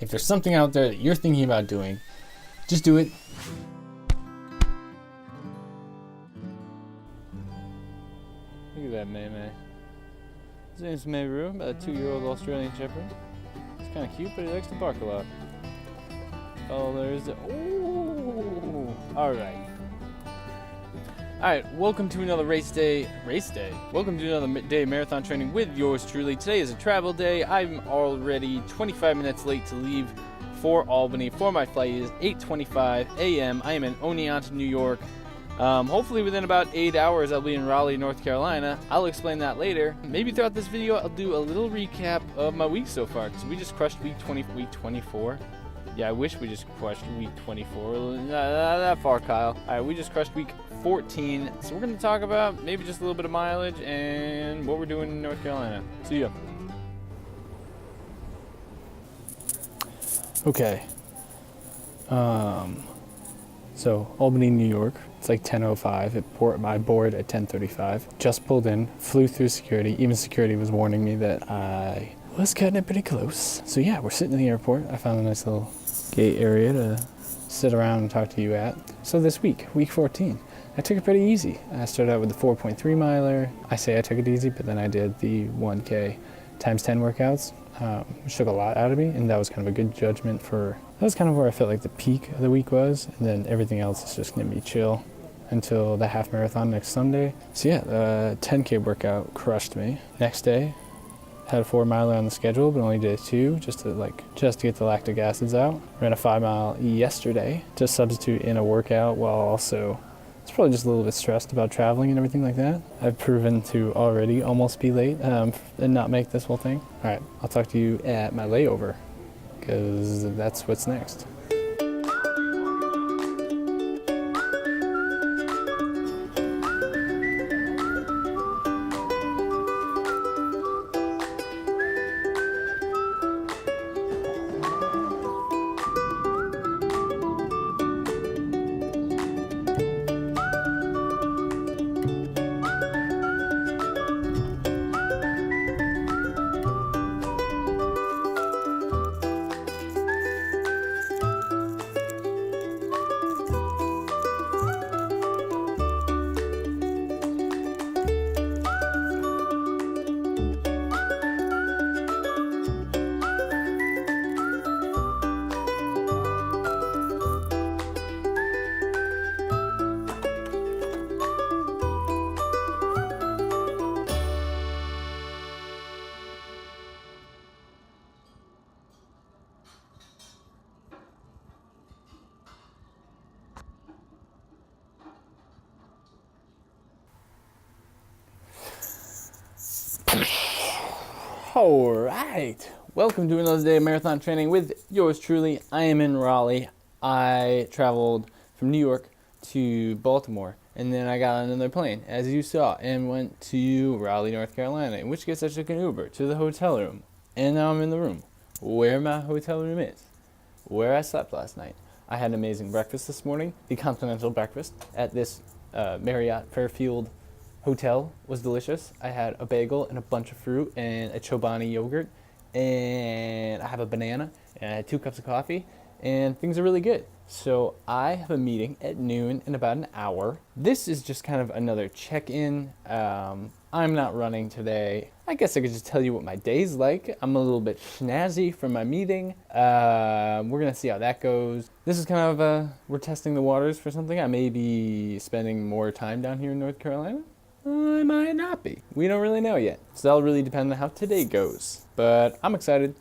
If there's something out there that you're thinking about doing, just do it. Look at that May. His name's Mayru, about a 2-year-old Australian Shepherd. He's kind of cute, but he likes to bark a lot. Oh, there's the... Ooh! Alright. Alright, welcome to another race day. Welcome to another day of marathon training with yours truly. Today is a travel day. I'm already 25 minutes late to leave for Albany. For my flight is 8:25 a.m. I am in Oneonta, New York. Hopefully within about 8 hours I'll be in Raleigh, North Carolina. I'll explain that later. Maybe throughout this video I'll do a little recap of my week so far, because we just crushed week 24. Yeah, I wish we just crushed week 24. Not that far, Kyle. Alright, we just crushed week 14. So we're going to talk about maybe just a little bit of mileage and what we're doing in North Carolina. See ya. Okay. So Albany, New York. It's like 10:05. I board at 10:35. Just pulled in, flew through security. Even security was warning me that I was cutting it pretty close. So yeah, we're sitting in the airport. I found a nice little gate area to sit around and talk to you at. So this week 14, I took it pretty easy. I started out with the 4.3 miler. I say I took it easy, but then I did the 1K times 10 workouts, which took a lot out of me, and that was kind of a good judgment for, that was kind of where I felt like the peak of the week was, and then everything else is just gonna be chill until the half marathon next Sunday. So yeah, the 10K workout crushed me. Next day, had a 4 miler on the schedule, but only did 2 just to get the lactic acids out. Ran a 5 mile yesterday to substitute in a workout while also, it's probably just a little bit stressed about traveling and everything like that. I've proven to already almost be late and not make this whole thing. All right, I'll talk to you at my layover, because that's what's next. Alright, welcome to another day of marathon training with yours truly. I am in Raleigh. I traveled from New York to Baltimore, and then I got on another plane, as you saw, and went to Raleigh, North Carolina, in which case I took an Uber to the hotel room. And now I'm in the room, where my hotel room is, where I slept last night. I had an amazing breakfast this morning. The continental breakfast at this Marriott Fairfield hotel was delicious. I had a bagel and a bunch of fruit and a Chobani yogurt, and I have a banana, and I had 2 cups of coffee, and things are really good. So I have a meeting at noon in about an hour. This is just kind of another check-in. I'm not running today. I guess I could just tell you what my day's like. I'm a little bit snazzy from my meeting. We're gonna see how that goes. This is kind of we're testing the waters for something. I may be spending more time down here in North Carolina. I might not be. We don't really know yet. So that'll really depend on how today goes. But I'm excited.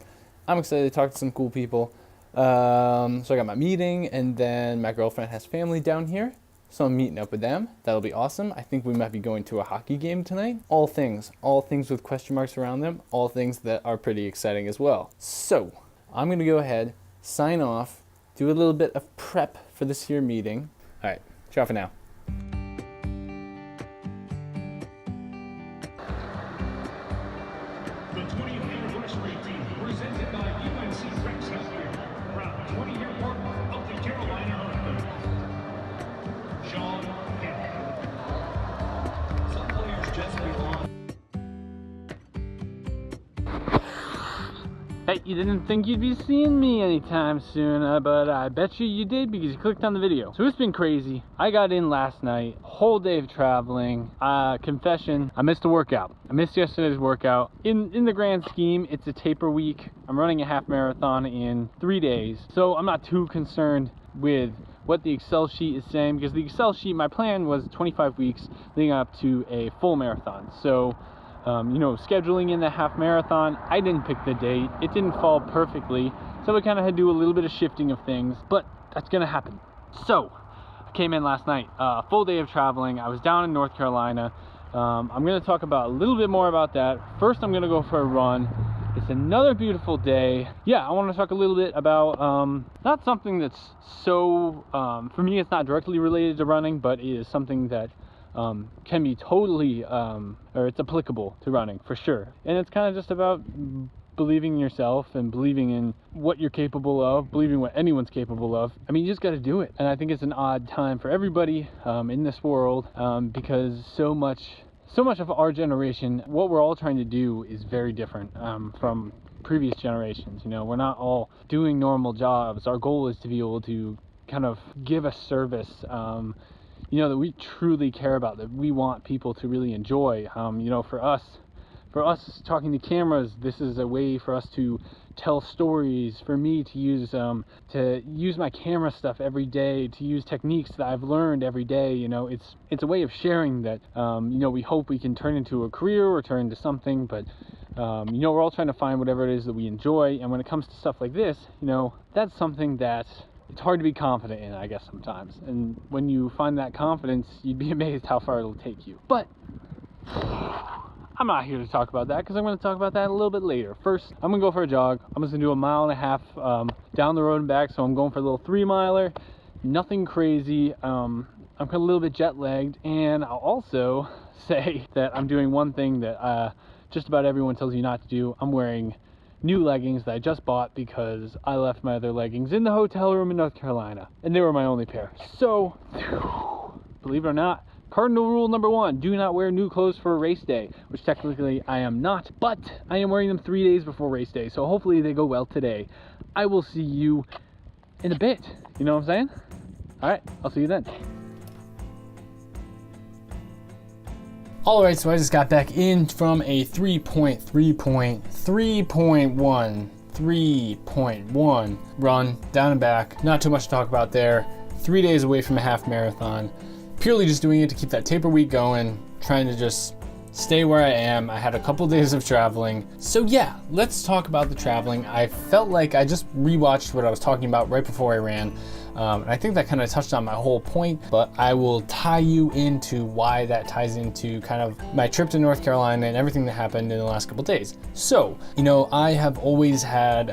I'm excited to talk to some cool people. So I got my meeting, and then my girlfriend has family down here. So I'm meeting up with them. That'll be awesome. I think we might be going to a hockey game tonight. All things with question marks around them. All things that are pretty exciting as well. So I'm going to go ahead, sign off, do a little bit of prep for this here meeting. All right, ciao for now. The 20th anniversary team presented by UNC Wrexham, proud 20-year partner of the Carolina Hurricanes. Sean Kemp. Some players just belong. Bet you didn't think you'd be seeing me anytime soon, but I bet you did because you clicked on the video. So it's been crazy. I got in last night, whole day of traveling. Confession, I missed a workout. I missed yesterday's workout. In the grand scheme, it's a taper week. I'm running a half marathon in 3 days. So I'm not too concerned with what the Excel sheet is saying, because the Excel sheet, my plan was 25 weeks leading up to a full marathon. So scheduling in the half marathon, I didn't pick the date. It didn't fall perfectly, so we kind of had to do a little bit of shifting of things, but that's gonna happen. So I came in last night, full day of traveling. I was down in North Carolina. I'm gonna talk about a little bit more about that. First, I'm gonna go for a run. It's another beautiful day. Yeah, I want to talk a little bit about not something that's so for me, it's not directly related to running, but it is something that can be totally or it's applicable to running for sure. And it's kind of just about believing in yourself and believing in what you're capable of, believing what anyone's capable of. I mean, you just got to do it. And I think it's an odd time for everybody in this world, because so much of our generation, what we're all trying to do is very different from previous generations. We're not all doing normal jobs. Our goal is to be able to kind of give a service that we truly care about, that we want people to really enjoy. For us talking to cameras, this is a way for us to tell stories, for me to use my camera stuff every day, to use techniques that I've learned every day. It's a way of sharing that we hope we can turn into a career or turn into something, but we're all trying to find whatever it is that we enjoy. And when it comes to stuff like this, that's something that it's hard to be confident in, I guess, sometimes. And when you find that confidence, you'd be amazed how far it'll take you. But I'm not here to talk about that, because I'm going to talk about that a little bit later. First, I'm going to go for a jog. I'm just going to do 1.5 miles down the road and back, so I'm going for a little 3-miler. Nothing crazy. I'm kind of a little bit jet lagged, and I'll also say that I'm doing one thing that just about everyone tells you not to do. I'm wearing new leggings that I just bought because I left my other leggings in the hotel room in North Carolina, and they were my only pair. So, believe it or not, cardinal rule number 1, do not wear new clothes for a race day, which technically I am not, but I am wearing them 3 days before race day, so hopefully they go well today. I will see you in a bit. You know what I'm saying? All right, I'll see you then. All right, so I just got back in from a 3.1 run down and back. Not too much to talk about there. 3 days away from a half marathon. Purely just doing it to keep that taper week going, trying to just stay where I am. I had a couple days of traveling. So yeah, let's talk about the traveling. I felt like I just rewatched what I was talking about right before I ran. And I think that kind of touched on my whole point, but I will tie you into why that ties into kind of my trip to North Carolina and everything that happened in the last couple days. So, I have always had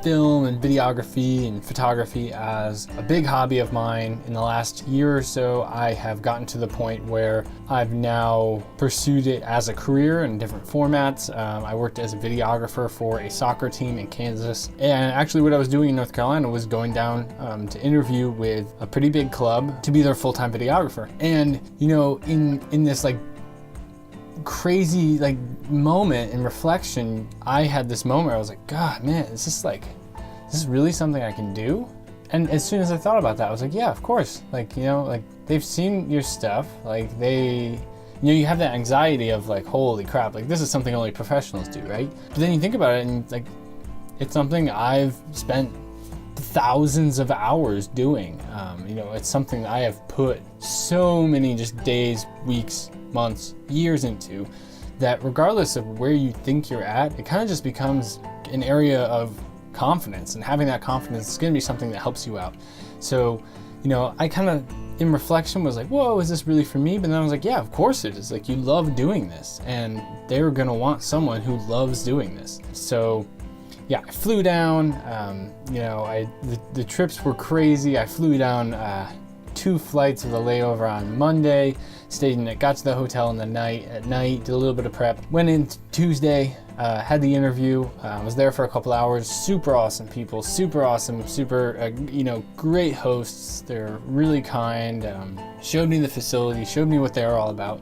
film and videography and photography as a big hobby of mine. In the last year or so, I have gotten to the point where I've now pursued it as a career in different formats. I worked as a videographer for a soccer team in Kansas, and actually what I was doing in North Carolina was going down to interview with a pretty big club to be their full-time videographer. And in this crazy moment in reflection, I had this moment where I was like, God, man, is this really something I can do? And as soon as I thought about that, I was like, yeah, of course. They've seen your stuff, you have that anxiety of holy crap, this is something only professionals do, right? But then you think about it and it's something I've spent thousands of hours doing. It's something I have put so many just days, weeks, months, years into, that regardless of where you think you're at, it kind of just becomes an area of confidence, and having that confidence is going to be something that helps you out. So, I kind of, in reflection, was like, whoa, is this really for me? But then I was like, yeah, of course it is. You love doing this, and they're going to want someone who loves doing this. So, yeah, I flew down, the trips were crazy. I flew down 2 flights with a layover on Monday, got to the hotel at night, did a little bit of prep, went in Tuesday, had the interview, was there for a couple hours. Super awesome people, super awesome, great hosts. They're really kind, showed me the facility, showed me what they're all about.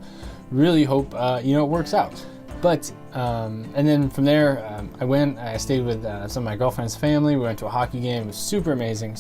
Really hope, it works out. But, and then from there, I stayed with some of my girlfriend's family. We went to a hockey game. It was super amazing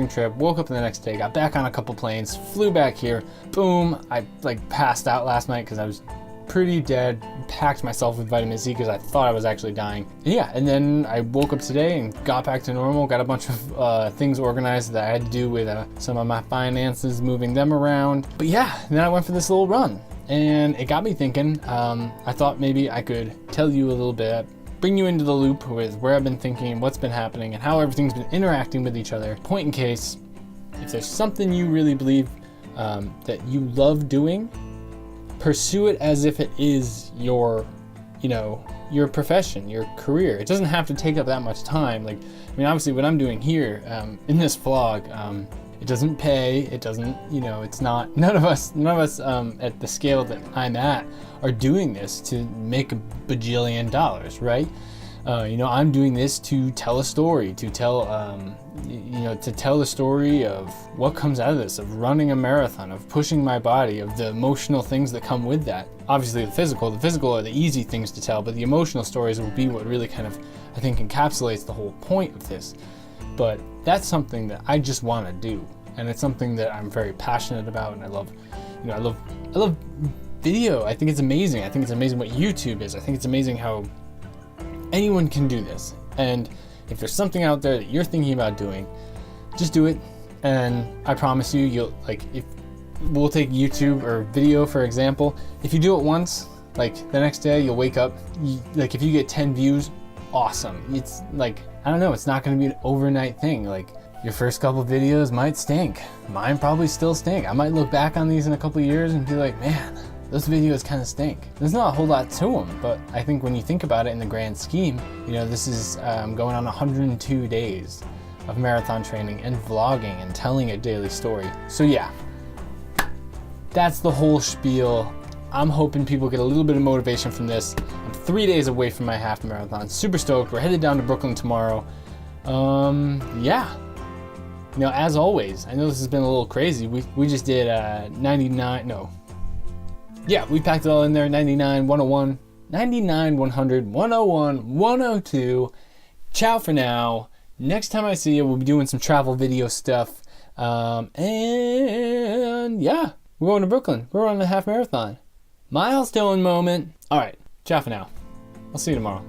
trip. Woke up the next day, got back on a couple planes, flew back here. Boom, I like passed out last night because I was pretty dead, packed myself with vitamin C because I thought I was actually dying. Yeah, and then I woke up today and got back to normal, got a bunch of things organized that I had to do with some of my finances, moving them around. But yeah, then I went for this little run. And it got me thinking. I thought maybe I could tell you a little bit, bring you into the loop with where I've been thinking, what's been happening, and how everything's been interacting with each other. Point in case, if there's something you really believe that you love doing, pursue it as if it is your profession, your career. It doesn't have to take up that much time. Like, I mean, obviously what I'm doing here in this vlog, it doesn't pay, it doesn't, it's not, none of us at the scale that I'm at are doing this to make $1 bajillion, right? I'm doing this to tell a story, to tell the story of what comes out of this, of running a marathon, of pushing my body, of the emotional things that come with that. Obviously the physical are the easy things to tell, but the emotional stories will be what really kind of, I think, encapsulates the whole point of this. But that's something that I just want to do, and it's something that I'm very passionate about, and I love video. I think it's amazing. I think it's amazing what YouTube is. I think it's amazing how anyone can do this. And if there's something out there that you're thinking about doing, just do it. And I promise you, if we'll take YouTube or video for example, if you do it once, like the next day you'll wake up, if you get 10 views, awesome. It's like, I don't know, it's not going to be an overnight thing. Like, your first couple videos might stink. Mine probably still stink. I might look back on these in a couple years and be like, man, those videos kind of stink. There's not a whole lot to them, but I think when you think about it in the grand scheme, this is going on 102 days of marathon training and vlogging and telling a daily story. So yeah, that's the whole spiel. I'm hoping people get a little bit of motivation from this. I'm 3 days away from my half marathon. Super stoked. We're headed down to Brooklyn tomorrow. Yeah. As always, I know this has been a little crazy. We just did 99, no. Yeah, we packed it all in there, 99, 101, 99, 100, 101, 102. Ciao for now. Next time I see you, we'll be doing some travel video stuff. And yeah, we're going to Brooklyn. We're running a half marathon. Milestone moment. All right, ciao for now. I'll see you tomorrow.